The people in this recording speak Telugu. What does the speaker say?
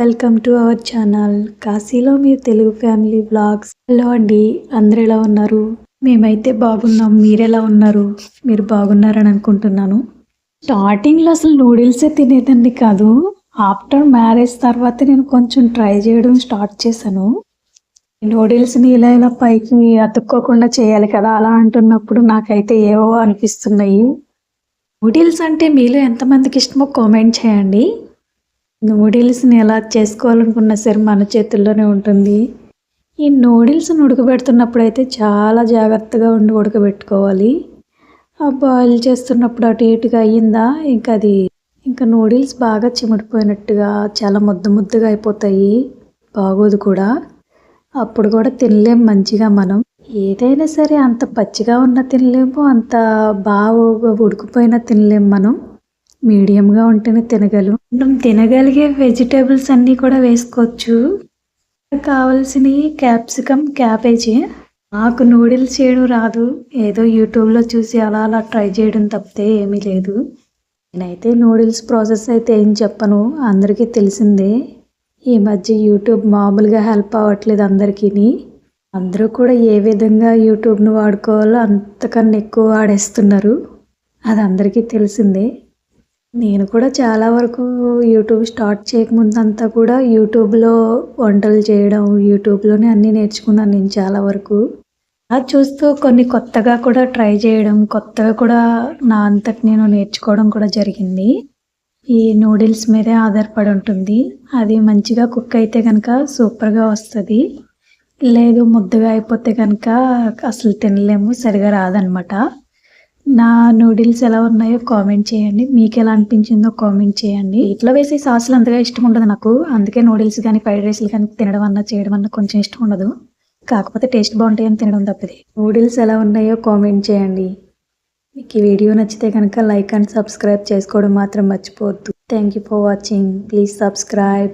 వెల్కమ్ టు అవర్ ఛానల్ కాశీలో మీ తెలుగు ఫ్యామిలీ వ్లాగ్స్. హలో అండి, అందరు ఎలా ఉన్నారు? మేమైతే బాగున్నాం. మీరు ఎలా ఉన్నారు? మీరు బాగున్నారని అనుకుంటున్నాను. స్టార్టింగ్లో అసలు నూడిల్సే తినేదండి కాదు. ఆఫ్టర్ మ్యారేజ్ తర్వాత నేను కొంచెం ట్రై చేయడం స్టార్ట్ చేశాను. నూడిల్స్ని ఇలా ఇలా పైకి అతుక్కోకుండా చేయాలి కదా, అలా అంటున్నప్పుడు నాకైతే ఏవో అనిపిస్తున్నాయి. నూడిల్స్ అంటే మీలో ఎంతమందికి ఇష్టమో కామెంట్ చేయండి. నూడిల్స్ని ఎలా చేసుకోవాలనుకున్నా సరే మన చేతుల్లోనే ఉంటుంది. ఈ నూడిల్స్ని ఉడకబెడుతున్నప్పుడు అయితే చాలా జాగ్రత్తగా ఉండి ఉడకబెట్టుకోవాలి. బాయిల్ చేస్తున్నప్పుడు అటు ఇటుగా అయ్యిందా ఇంకా నూడిల్స్ బాగా చిమిడిపోయినట్టుగా చాలా ముద్దగా అయిపోతాయి. బాగోదు కూడా. అప్పుడు కూడా తినలేం మంచిగా. మనం ఏదైనా సరే అంత పచ్చిగా ఉన్న తినలేము, అంత బాగా ఉడికిపోయినా తినలేము. మనం మీడియంగా ఉంటేనే తినగలం. మనం తినగలిగే వెజిటేబుల్స్ అన్నీ కూడా వేసుకోవచ్చు. కావాల్సినవి క్యాప్సికమ్, క్యాబేజీ. నాకు నూడిల్స్ చేయడం రాదు, ఏదో యూట్యూబ్లో చూసి అలా అలా ట్రై చేయడం తప్పితే ఏమీ లేదు. నేనైతే నూడిల్స్ ప్రాసెస్ అయితే ఏం చెప్పను, అందరికీ తెలిసిందే. ఈ మధ్య యూట్యూబ్ మామూలుగా హెల్ప్ అవ్వట్లేదు అందరికీ. అందరూ కూడా ఏ విధంగా యూట్యూబ్ను వాడుకోవాలో అంతకన్నా ఎక్కువ వాడేస్తున్నారు. అది అందరికీ తెలిసిందే. నేను కూడా చాలా వరకు యూట్యూబ్ స్టార్ట్ చేయకముందంతా కూడా యూట్యూబ్లో వంటలు చేయడం, యూట్యూబ్లోనే అన్నీ నేర్చుకున్నాను నేను చాలా వరకు. అది చూస్తూ కొన్ని కొత్తగా కూడా ట్రై చేయడం, కొత్తగా కూడా నా అంతటి నేను నేర్చుకోవడం కూడా జరిగింది. ఈ నూడిల్స్ మీదే ఆధారపడి ఉంటుంది. అది మంచిగా కుక్ అయితే కనుక సూపర్గా వస్తుంది. లేదు ముద్దగా అయిపోతే కనుక అసలు తినలేము, సరిగా రాదనమాట. నా నూడిల్స్ ఎలా ఉన్నాయో కామెంట్ చేయండి. మీకు ఎలా అనిపించిందో కామెంట్ చేయండి. ఇట్లా వేసే సాసులు అంతగా ఇష్టం ఉండదు నాకు, అందుకే నూడిల్స్ కానీ ఫ్రైడ్ రైస్లు కానీ తినడం అన్నా చేయడం అన్నా కొంచెం ఇష్టం ఉండదు. కాకపోతే టేస్ట్ బాగుంటాయని తినడం తప్పిది. నూడిల్స్ ఎలా ఉన్నాయో కామెంట్ చేయండి. మీకు ఈ వీడియో నచ్చితే కనుక లైక్ అండ్ సబ్స్క్రైబ్ చేసుకోవడం మాత్రం మర్చిపోవద్దు. Thank you for watching. Please subscribe.